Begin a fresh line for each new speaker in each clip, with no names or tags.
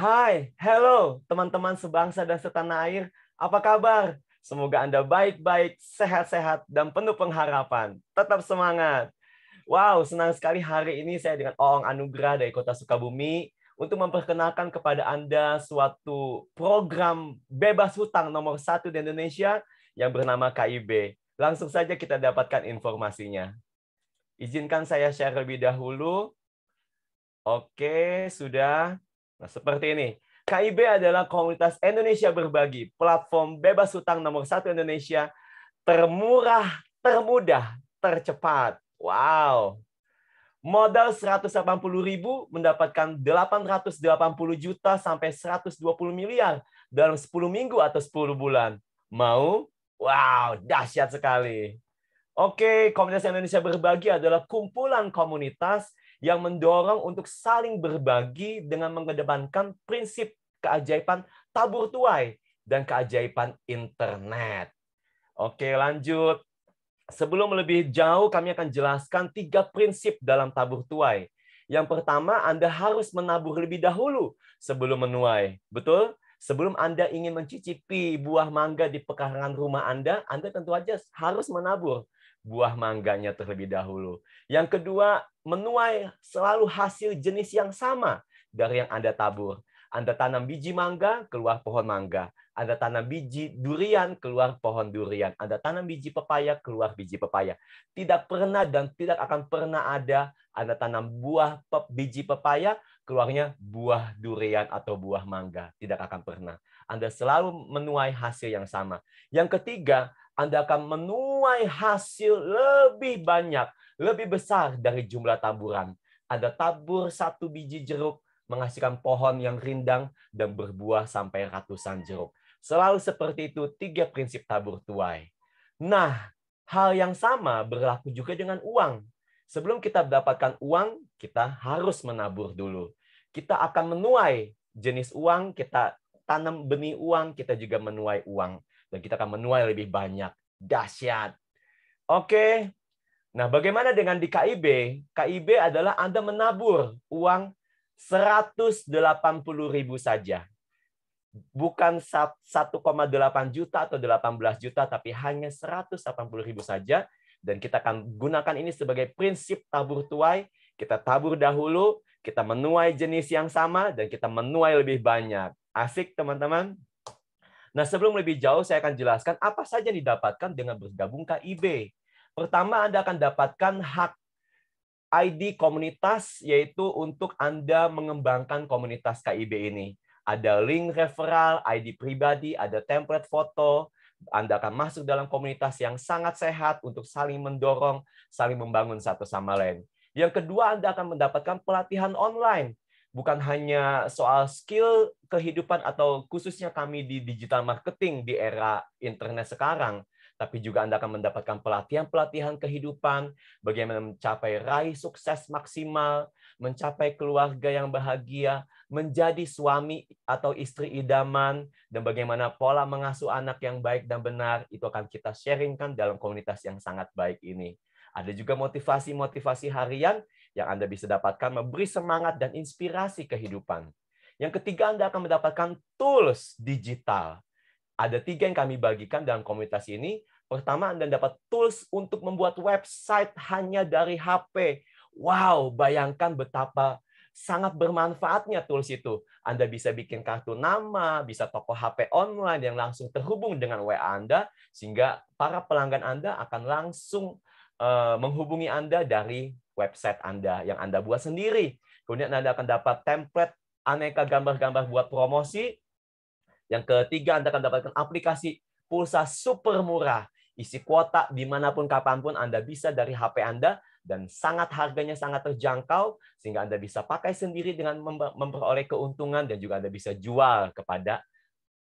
Hai, hello teman-teman sebangsa dan setanah air. Apa kabar? Semoga Anda baik-baik, sehat-sehat, dan penuh pengharapan. Tetap semangat. Wow, senang sekali hari ini saya dengan Oong Anugrah dari Kota Sukabumi untuk memperkenalkan kepada Anda suatu program bebas hutang nomor 1 di Indonesia yang bernama KIB. Langsung saja kita dapatkan informasinya. Izinkan saya share lebih dahulu. Oke, sudah. Nah, seperti ini. KIB adalah komunitas Indonesia Berbagi, platform bebas hutang nomor 1 Indonesia, termurah, termudah, tercepat. Wow. Modal 180.000 mendapatkan 880 juta sampai 120 miliar dalam 10 minggu atau 10 bulan. Mau? Wow, dahsyat sekali. Oke, komunitas Indonesia Berbagi adalah kumpulan komunitas yang mendorong untuk saling berbagi dengan mengedepankan prinsip keajaiban tabur tuai dan keajaiban internet. Oke, lanjut. Sebelum lebih jauh, kami akan jelaskan 3 prinsip dalam tabur tuai. Yang pertama, Anda harus menabur lebih dahulu sebelum menuai. Betul? Sebelum Anda ingin mencicipi buah mangga di pekarangan rumah Anda tentu saja harus menabur buah mangganya terlebih dahulu. Yang kedua, menuai selalu hasil jenis yang sama dari yang Anda tabur. Anda tanam biji mangga, keluar pohon mangga. Anda tanam biji durian, keluar pohon durian. Anda tanam biji pepaya, keluar biji pepaya. Tidak pernah dan tidak akan pernah ada Anda tanam biji pepaya, keluarnya buah durian atau buah mangga. Tidak akan pernah. Anda selalu menuai hasil yang sama. Yang ketiga, Anda akan menuai hasil lebih banyak, lebih besar dari jumlah taburan. Anda tabur 1 biji jeruk, menghasilkan pohon yang rindang dan berbuah sampai ratusan jeruk. Selalu seperti itu 3 prinsip tabur tuai. Nah, hal yang sama berlaku juga dengan uang. Sebelum kita mendapatkan uang, kita harus menabur dulu. Kita akan menuai jenis uang, kita tanam benih uang, kita juga menuai uang. Dan kita akan menuai lebih banyak. Dahsyat. Oke. Nah, bagaimana dengan di KIB? KIB adalah Anda menabur uang 180.000 saja. Bukan 1,8 juta atau 18 juta, tapi hanya 180.000 saja. Dan kita akan gunakan ini sebagai prinsip tabur tuai. Kita tabur dahulu, kita menuai jenis yang sama, dan kita menuai lebih banyak. Asik, teman-teman? Nah, sebelum lebih jauh, saya akan jelaskan apa saja yang didapatkan dengan bergabung KIB. Pertama, Anda akan dapatkan hak ID komunitas, yaitu untuk Anda mengembangkan komunitas KIB ini. Ada link referral, ID pribadi, ada template foto. Anda akan masuk dalam komunitas yang sangat sehat untuk saling mendorong, saling membangun satu sama lain. Yang kedua, Anda akan mendapatkan pelatihan online. Bukan hanya soal skill kehidupan atau khususnya kami di digital marketing di era internet sekarang, tapi juga Anda akan mendapatkan pelatihan-pelatihan kehidupan, bagaimana mencapai raih sukses maksimal, mencapai keluarga yang bahagia, menjadi suami atau istri idaman, dan bagaimana pola mengasuh anak yang baik dan benar, itu akan kita sharingkan dalam komunitas yang sangat baik ini. Ada juga motivasi-motivasi harian yang Anda bisa dapatkan memberi semangat dan inspirasi kehidupan. Yang ketiga, Anda akan mendapatkan tools digital. Ada 3 yang kami bagikan dalam komunitas ini. Pertama, Anda dapat tools untuk membuat website hanya dari HP. Wow, bayangkan betapa sangat bermanfaatnya tools itu. Anda bisa bikin kartu nama, bisa toko HP online yang langsung terhubung dengan WA Anda, sehingga para pelanggan Anda akan langsung menghubungi Anda dari website Anda yang Anda buat sendiri. Kemudian Anda akan dapat template aneka gambar-gambar buat promosi. Yang ketiga, Anda akan dapatkan aplikasi pulsa super murah. Isi kuota dimanapun, kapanpun Anda bisa dari HP Anda, dan harganya sangat terjangkau, sehingga Anda bisa pakai sendiri dengan memperoleh keuntungan, dan juga Anda bisa jual kepada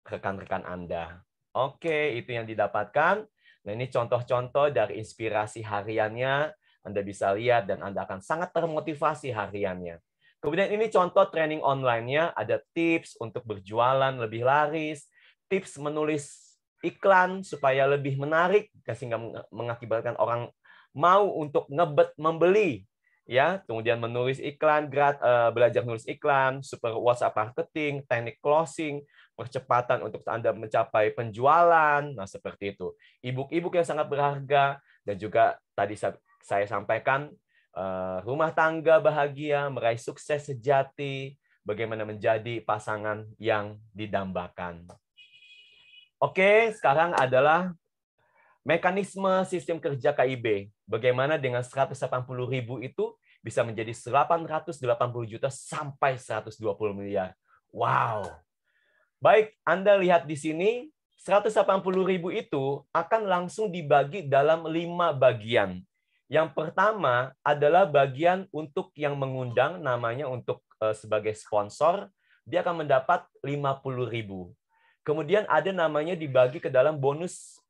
rekan-rekan Anda. Oke, itu yang didapatkan. Nah, ini contoh-contoh dari inspirasi hariannya. Anda bisa lihat dan Anda akan sangat termotivasi hariannya. Kemudian ini contoh training online-nya. Ada tips untuk berjualan lebih laris, tips menulis iklan supaya lebih menarik, sehingga mengakibatkan orang mau untuk membeli. ya, kemudian menulis iklan, belajar menulis iklan, super WhatsApp marketing, teknik closing, percepatan untuk Anda mencapai penjualan. Nah, seperti itu. E-book yang sangat berharga, dan juga tadi saya sampaikan rumah tangga bahagia, meraih sukses sejati, bagaimana menjadi pasangan yang didambakan. Oke, sekarang adalah mekanisme sistem kerja KIB. Bagaimana dengan 180.000 itu bisa menjadi 880 juta sampai 120 miliar. Wow. Baik, Anda lihat di sini, 180.000 itu akan langsung dibagi dalam 5 bagian. Yang pertama adalah bagian untuk yang mengundang, namanya untuk sebagai sponsor, dia akan mendapat 50.000. Kemudian ada namanya dibagi ke dalam bonus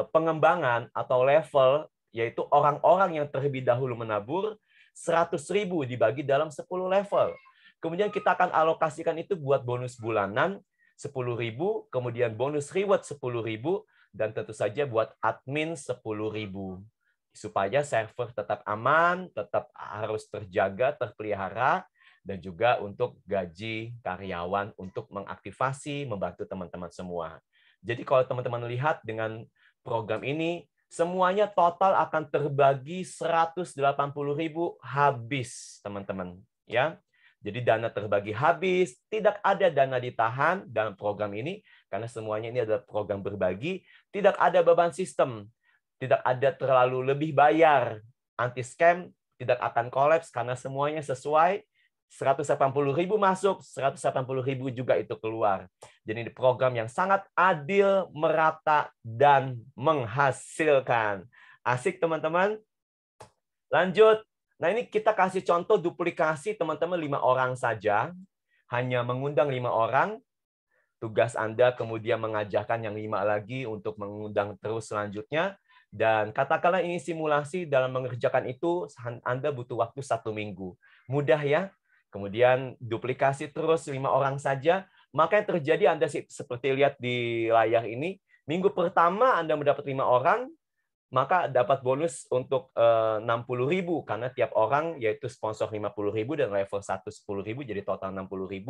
pengembangan atau level, yaitu orang-orang yang terlebih dahulu menabur, 100.000 dibagi dalam 10 level. Kemudian kita akan alokasikan itu buat bonus bulanan 10.000, kemudian bonus reward 10.000, dan tentu saja buat admin 10.000. Supaya server tetap aman, tetap harus terjaga, terpelihara, dan juga untuk gaji karyawan untuk mengaktifasi, membantu teman-teman semua. Jadi kalau teman-teman lihat dengan program ini, semuanya total akan terbagi 180.000 habis, teman-teman. Ya, jadi dana terbagi habis, tidak ada dana ditahan dalam program ini, karena semuanya ini adalah program berbagi, tidak ada beban sistem, tidak ada terlalu lebih bayar, anti-scam, tidak akan kolaps karena semuanya sesuai. 180.000 masuk, 180.000 juga itu keluar. Jadi ini program yang sangat adil, merata, dan menghasilkan. Asik, teman-teman? Lanjut. Nah, ini kita kasih contoh duplikasi, teman-teman, 5 orang saja. Hanya mengundang 5 orang. Tugas Anda kemudian mengajarkan yang 5 lagi untuk mengundang terus selanjutnya. Dan katakanlah ini simulasi, dalam mengerjakan itu Anda butuh waktu 1 minggu. Mudah ya? Kemudian duplikasi terus 5 orang saja. Maka yang terjadi Anda seperti lihat di layar ini, minggu pertama Anda mendapat 5 orang, maka dapat bonus untuk 60.000 karena tiap orang yaitu sponsor 50.000 dan level 1 10.000, jadi total 60.000,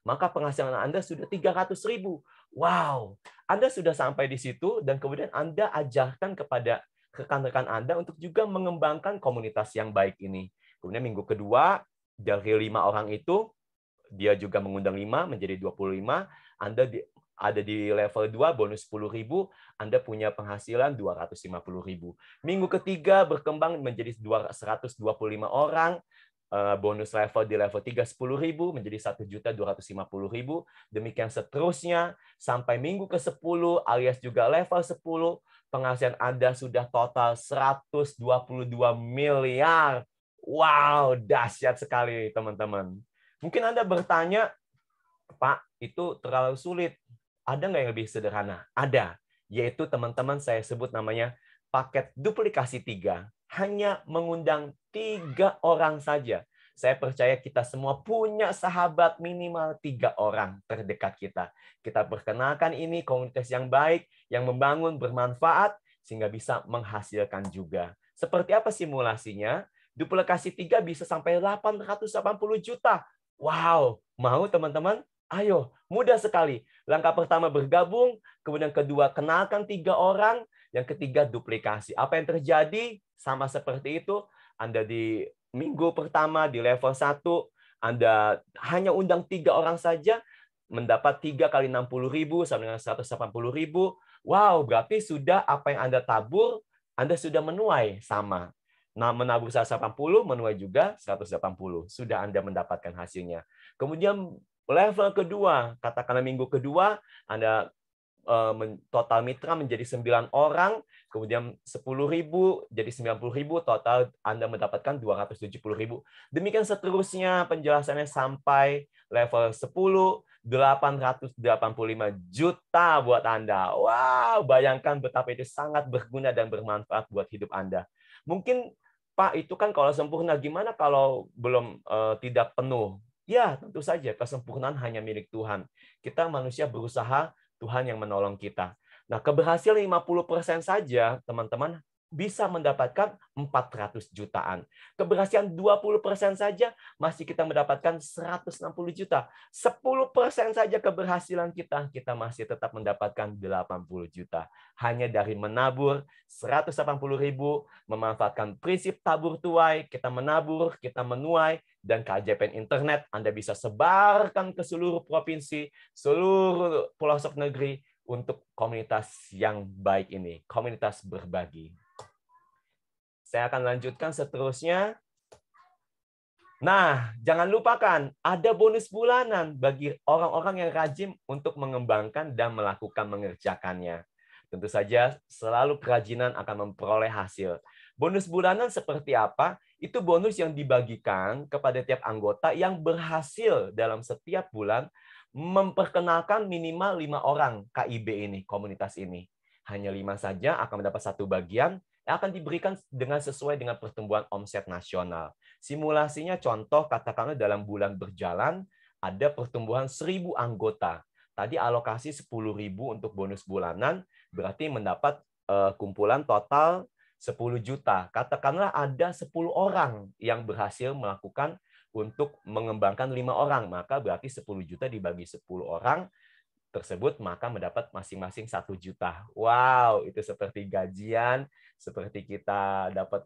maka penghasilan Anda sudah 300.000. Wow, Anda sudah sampai di situ, dan kemudian Anda ajarkan kepada rekan-rekan Anda untuk juga mengembangkan komunitas yang baik ini. Kemudian minggu kedua, dari 5 orang itu, dia juga mengundang 5 menjadi 25, Anda ada di level 2, bonus 10.000, Anda punya penghasilan 250.000. Minggu ketiga berkembang menjadi 125 orang, bonus level di level 3 10.000 menjadi 1.250.000. Demikian seterusnya sampai minggu ke-10 alias juga level 10, penghasilan Anda sudah total 122 miliar. Wow, dahsyat sekali, teman-teman. Mungkin Anda bertanya, Pak, itu terlalu sulit. Ada nggak yang lebih sederhana? Ada. Yaitu teman-teman saya sebut namanya paket duplikasi 3. Hanya mengundang 3 orang saja. Saya percaya kita semua punya sahabat minimal 3 orang terdekat kita. Kita perkenalkan ini komunitas yang baik, yang membangun, bermanfaat, sehingga bisa menghasilkan juga. Seperti apa simulasinya? Duplikasi 3 bisa sampai 880 juta. Wow, mau teman-teman? Ayo, mudah sekali. Langkah pertama bergabung, kemudian kedua kenalkan 3 orang, yang ketiga duplikasi. Apa yang terjadi? Sama seperti itu, Anda di minggu pertama di level 1, Anda hanya undang 3 orang saja, mendapat 3 kali 60.000 sama dengan 180.000. Wow, berarti sudah apa yang Anda tabur, Anda sudah menuai sama. Nah, menabur 180, menuai juga 180. Sudah Anda mendapatkan hasilnya. Kemudian level kedua, katakanlah minggu kedua, Anda total mitra menjadi 9 orang, kemudian 10.000 jadi 90.000, total Anda mendapatkan 270.000. Demikian seterusnya penjelasannya sampai level 10, 885 juta buat Anda. Wow, bayangkan betapa itu sangat berguna dan bermanfaat buat hidup Anda. Mungkin, Pak, itu kan kalau sempurna, gimana kalau belum tidak penuh? Ya, tentu saja kesempurnaan hanya milik Tuhan. Kita manusia berusaha, Tuhan yang menolong kita. Nah, keberhasilan 50% saja, teman-teman, bisa mendapatkan 400 jutaan. Keberhasilan 20% saja masih kita mendapatkan 160 juta. 10% saja keberhasilan kita masih tetap mendapatkan 80 juta. Hanya dari menabur 180.000, memanfaatkan prinsip tabur tuai, kita menabur, kita menuai, dan keajaiban internet Anda bisa sebarkan ke seluruh provinsi, seluruh pelosok negeri untuk komunitas yang baik ini, komunitas berbagi. Saya akan lanjutkan seterusnya. Nah, jangan lupakan, ada bonus bulanan bagi orang-orang yang rajin untuk mengembangkan dan melakukan mengerjakannya. Tentu saja, selalu kerajinan akan memperoleh hasil. Bonus bulanan seperti apa? Itu bonus yang dibagikan kepada tiap anggota yang berhasil dalam setiap bulan memperkenalkan minimal 5 orang KIB ini, komunitas ini. Hanya 5 saja akan mendapat satu bagian, yang akan diberikan dengan sesuai dengan pertumbuhan omset nasional. Simulasinya contoh katakanlah dalam bulan berjalan ada pertumbuhan 1.000 anggota. Tadi alokasi 10.000 untuk bonus bulanan, berarti mendapat kumpulan total 10 juta. Katakanlah ada 10 orang yang berhasil melakukan untuk mengembangkan 5 orang, maka berarti 10 juta dibagi 10 orang tersebut, maka mendapat masing-masing 1 juta. Wow, itu seperti gajian, seperti kita dapat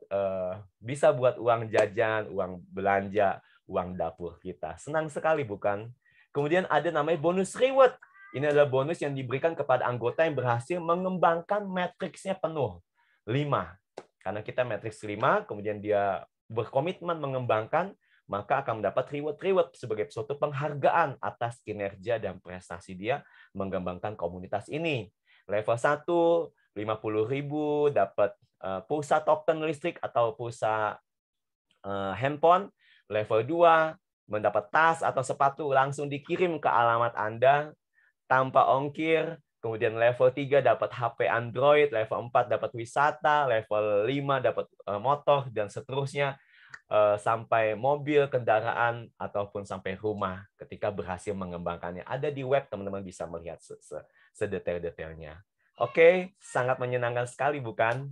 bisa buat uang jajan, uang belanja, uang dapur kita. Senang sekali, bukan? Kemudian ada namanya bonus reward. Ini adalah bonus yang diberikan kepada anggota yang berhasil mengembangkan matriksnya penuh. 5. Karena kita matriks 5, kemudian dia berkomitmen mengembangkan, maka akan mendapat reward sebagai suatu penghargaan atas kinerja dan prestasi dia mengembangkan komunitas ini. Level 1, 50.000 dapat pulsa token listrik atau pulsa handphone. Level 2, mendapat tas atau sepatu langsung dikirim ke alamat Anda tanpa ongkir. Kemudian level 3 dapat HP Android, level 4 dapat wisata, level 5 dapat motor, dan seterusnya sampai mobil, kendaraan, ataupun sampai rumah ketika berhasil mengembangkannya. Ada di web, teman-teman bisa melihat sedetail-detailnya. Oke, sangat menyenangkan sekali, bukan?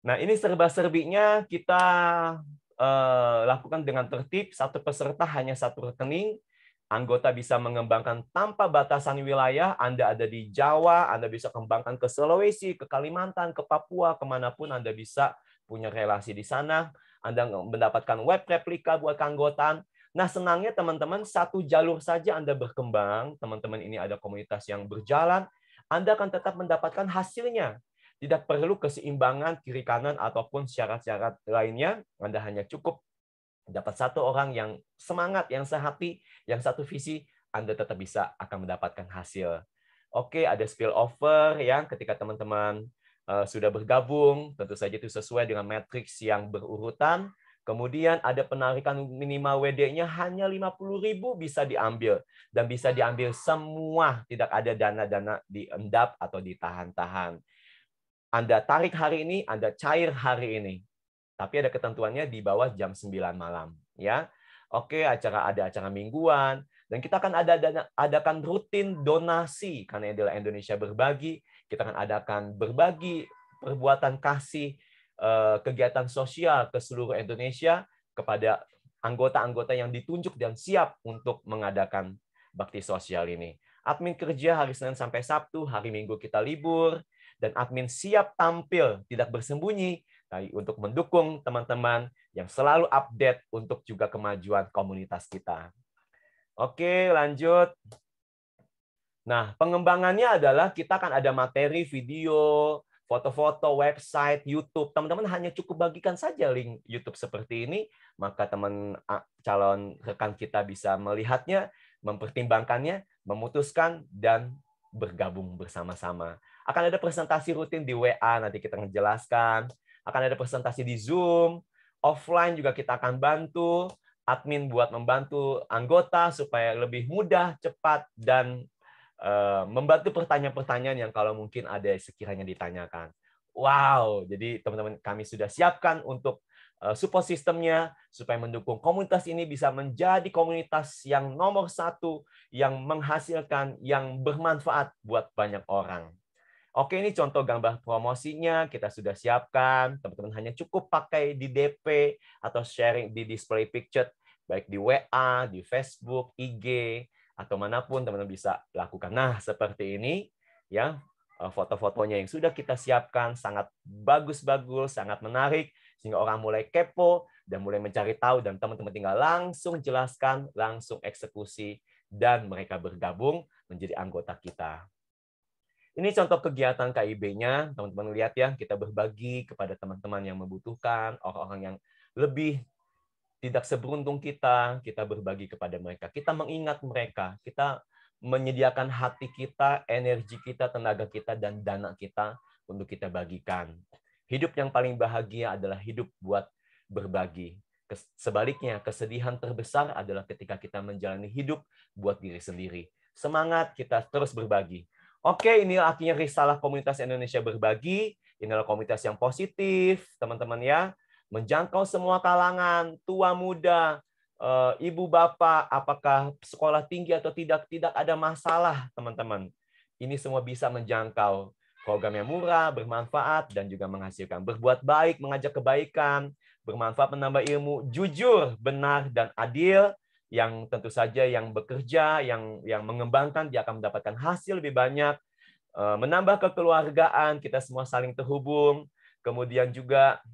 Nah, ini serba-serbinya kita lakukan dengan tertib. Satu peserta hanya satu rekening. Anggota bisa mengembangkan tanpa batasan wilayah. Anda ada di Jawa, Anda bisa kembangkan ke Sulawesi, ke Kalimantan, ke Papua, kemanapun Anda bisa punya relasi di sana. Anda mendapatkan web replika buat keanggotaan. Nah, senangnya teman-teman, satu jalur saja Anda berkembang. Teman-teman ini ada komunitas yang berjalan. Anda akan tetap mendapatkan hasilnya. Tidak perlu keseimbangan kiri kanan ataupun syarat-syarat lainnya. Anda hanya cukup dapat satu orang yang semangat, yang sehati, yang satu visi, Anda tetap bisa akan mendapatkan hasil. Oke, ada spillover ya, ketika teman-teman sudah bergabung, tentu saja itu sesuai dengan matriks yang berurutan. Kemudian ada penarikan minimal WD-nya hanya 50.000 bisa diambil. Dan bisa diambil semua, tidak ada dana-dana diendap atau ditahan-tahan. Anda tarik hari ini, Anda cair hari ini. Tapi ada ketentuannya di bawah jam 9 malam, ya. Oke, ada acara mingguan, dan kita akan adakan rutin donasi karena adalah Indonesia Berbagi. Kita akan adakan berbagi perbuatan kasih, kegiatan sosial ke seluruh Indonesia kepada anggota-anggota yang ditunjuk dan siap untuk mengadakan bakti sosial ini. Admin kerja hari Senin sampai Sabtu, hari Minggu kita libur, dan admin siap tampil, tidak bersembunyi, untuk mendukung teman-teman yang selalu update untuk juga kemajuan komunitas kita. Oke, lanjut. Nah, pengembangannya adalah kita akan ada materi, video, foto-foto, website, YouTube. Teman-teman hanya cukup bagikan saja link YouTube seperti ini, maka calon rekan kita bisa melihatnya, mempertimbangkannya, memutuskan, dan bergabung bersama-sama. Akan ada presentasi rutin di WA, nanti kita menjelaskan. Akan ada presentasi di Zoom, offline juga kita akan bantu, admin buat membantu anggota supaya lebih mudah, cepat, dan membantu pertanyaan-pertanyaan yang kalau mungkin ada sekiranya ditanyakan. Wow, jadi teman-teman kami sudah siapkan untuk support sistemnya supaya mendukung komunitas ini bisa menjadi komunitas yang nomor 1, yang menghasilkan, yang bermanfaat buat banyak orang. Oke, ini contoh gambar promosinya kita sudah siapkan. Teman-teman hanya cukup pakai di DP atau sharing di display picture, baik di WA, di Facebook, IG, atau manapun teman-teman bisa lakukan. Nah, seperti ini ya, foto-fotonya yang sudah kita siapkan sangat bagus-bagus, sangat menarik, sehingga orang mulai kepo dan mulai mencari tahu, dan teman-teman tinggal langsung jelaskan, langsung eksekusi, dan mereka bergabung menjadi anggota kita. Ini contoh kegiatan KIB-nya, teman-teman lihat ya, kita berbagi kepada teman-teman yang membutuhkan, orang-orang yang lebih tidak seberuntung kita berbagi kepada mereka. Kita mengingat mereka, kita menyediakan hati kita, energi kita, tenaga kita, dan dana kita untuk kita bagikan. Hidup yang paling bahagia adalah hidup buat berbagi. Sebaliknya, kesedihan terbesar adalah ketika kita menjalani hidup buat diri sendiri. Semangat, kita terus berbagi. Oke, ini akhirnya risalah komunitas Indonesia Berbagi. Inilah komunitas yang positif, teman-teman ya. Menjangkau semua kalangan, tua muda, ibu bapak, apakah sekolah tinggi atau tidak ada masalah, teman-teman. Ini semua bisa menjangkau. Program yang murah, bermanfaat, dan juga menghasilkan. Berbuat baik, mengajak kebaikan, bermanfaat, menambah ilmu, jujur, benar, dan adil. Yang tentu saja yang bekerja, yang mengembangkan, dia akan mendapatkan hasil lebih banyak. Menambah kekeluargaan, kita semua saling terhubung. Kemudian juga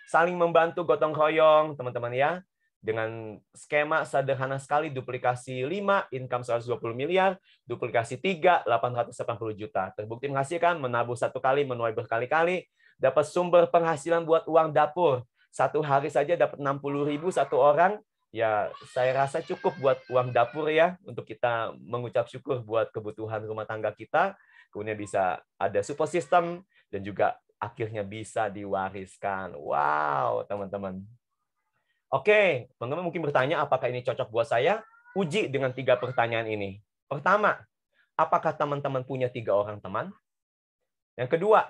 saling membantu, gotong royong, teman-teman ya. Dengan skema sederhana sekali, duplikasi 5, income 120 miliar, duplikasi 3, 880 juta. Terbukti menghasilkan, menabung 1 kali, menuai berkali-kali, dapat sumber penghasilan buat uang dapur. 1 hari saja dapat 60.000 1 orang. Ya, saya rasa cukup buat uang dapur ya, untuk kita mengucap syukur buat kebutuhan rumah tangga kita. Kemudian bisa ada support system, dan juga akhirnya bisa diwariskan. Wow, teman-teman. Oke, teman-teman mungkin bertanya, apakah ini cocok buat saya? Uji dengan 3 pertanyaan ini. Pertama, apakah teman-teman punya 3 orang teman? Yang kedua,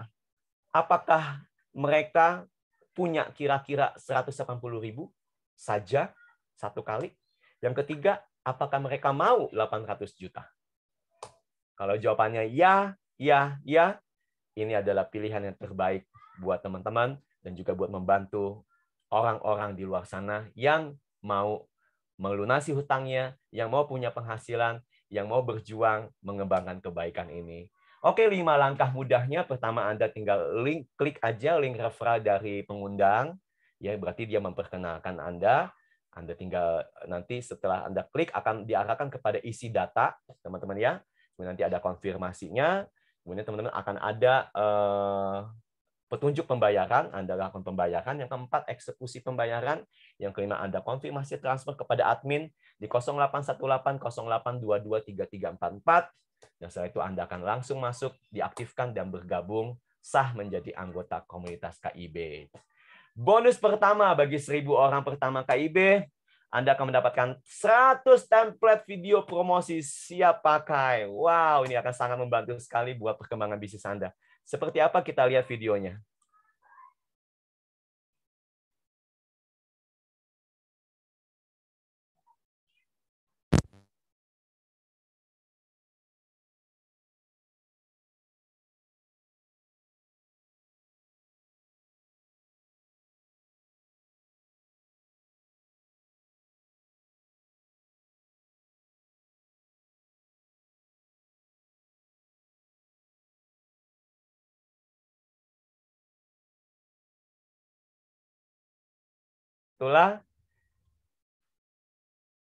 apakah mereka punya kira-kira 180.000 saja 1 kali? Yang ketiga, apakah mereka mau 800 juta? Kalau jawabannya ya, ini adalah pilihan yang terbaik buat teman-teman dan juga buat membantu orang-orang di luar sana yang mau melunasi hutangnya, yang mau punya penghasilan, yang mau berjuang mengembangkan kebaikan ini. Oke, 5 langkah mudahnya. Pertama, Anda tinggal klik aja link referral dari pengundang. Ya, berarti dia memperkenalkan Anda. Anda tinggal nanti setelah Anda klik akan diarahkan kepada isi data, teman-teman ya. Kemudian nanti ada konfirmasinya. Kemudian teman-teman akan ada petunjuk pembayaran, Anda lakukan pembayaran. Yang keempat, eksekusi pembayaran. Yang kelima, Anda konfirmasi transfer kepada admin di 081808223344. Dan setelah itu Anda akan langsung masuk, diaktifkan, dan bergabung sah menjadi anggota komunitas KIB. Bonus pertama bagi 1.000 orang pertama KIB, Anda akan mendapatkan 100 template video promosi siap pakai. Wow, ini akan sangat membantu sekali buat perkembangan bisnis Anda. Seperti apa, kita lihat videonya.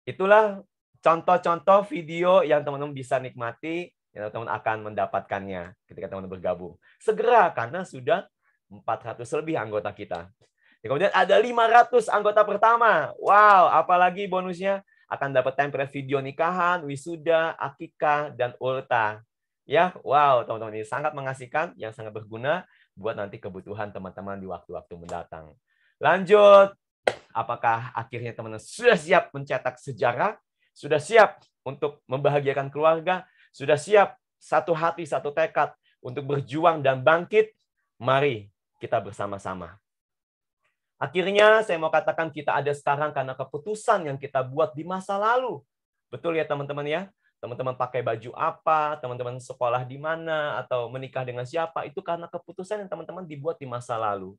Itulah contoh-contoh video yang teman-teman bisa nikmati, yang teman-teman akan mendapatkannya ketika teman-teman bergabung. Segera, karena sudah 400 lebih anggota kita. Kemudian ada 500 anggota pertama. Wow, apalagi bonusnya akan dapat template video nikahan, wisuda, akikah, dan ultah. Ya, wow, teman-teman, ini sangat mengasihkan, yang sangat berguna buat nanti kebutuhan teman-teman di waktu-waktu mendatang. Lanjut. Apakah akhirnya teman-teman sudah siap mencetak sejarah? Sudah siap untuk membahagiakan keluarga? Sudah siap satu hati, satu tekad untuk berjuang dan bangkit? Mari kita bersama-sama. Akhirnya saya mau katakan kita ada sekarang karena keputusan yang kita buat di masa lalu. Betul ya teman-teman ya? teman-teman pakai baju apa, teman-teman sekolah di mana, atau menikah dengan siapa, itu karena keputusan yang teman-teman dibuat di masa lalu.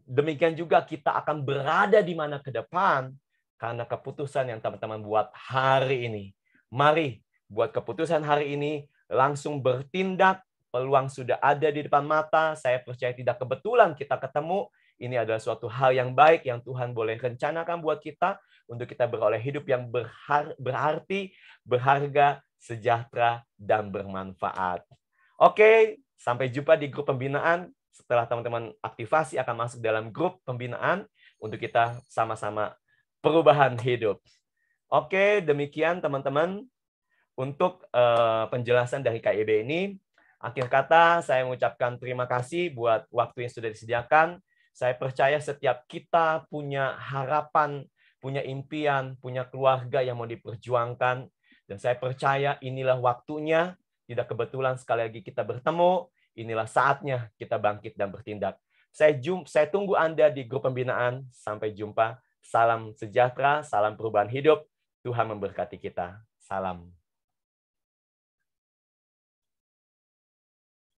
Demikian juga kita akan berada di mana ke depan karena keputusan yang teman-teman buat hari ini. Mari buat keputusan hari ini, langsung bertindak. Peluang sudah ada di depan mata. Saya percaya tidak kebetulan kita ketemu. Ini adalah suatu hal yang baik yang Tuhan boleh rencanakan buat kita untuk kita beroleh hidup yang berarti, berharga, sejahtera, dan bermanfaat. Oke, sampai jumpa di grup pembinaan. Setelah teman-teman aktivasi akan masuk dalam grup pembinaan untuk kita sama-sama perubahan hidup. Oke, demikian teman-teman untuk penjelasan dari KIB ini. Akhir kata, saya mengucapkan terima kasih buat waktu yang sudah disediakan. Saya percaya setiap kita punya harapan, punya impian, punya keluarga yang mau diperjuangkan. Dan saya percaya inilah waktunya. Tidak kebetulan sekali lagi kita bertemu. Inilah saatnya kita bangkit dan bertindak. Saya tunggu Anda di grup pembinaan. Sampai jumpa. Salam sejahtera, salam perubahan hidup. Tuhan memberkati kita. Salam.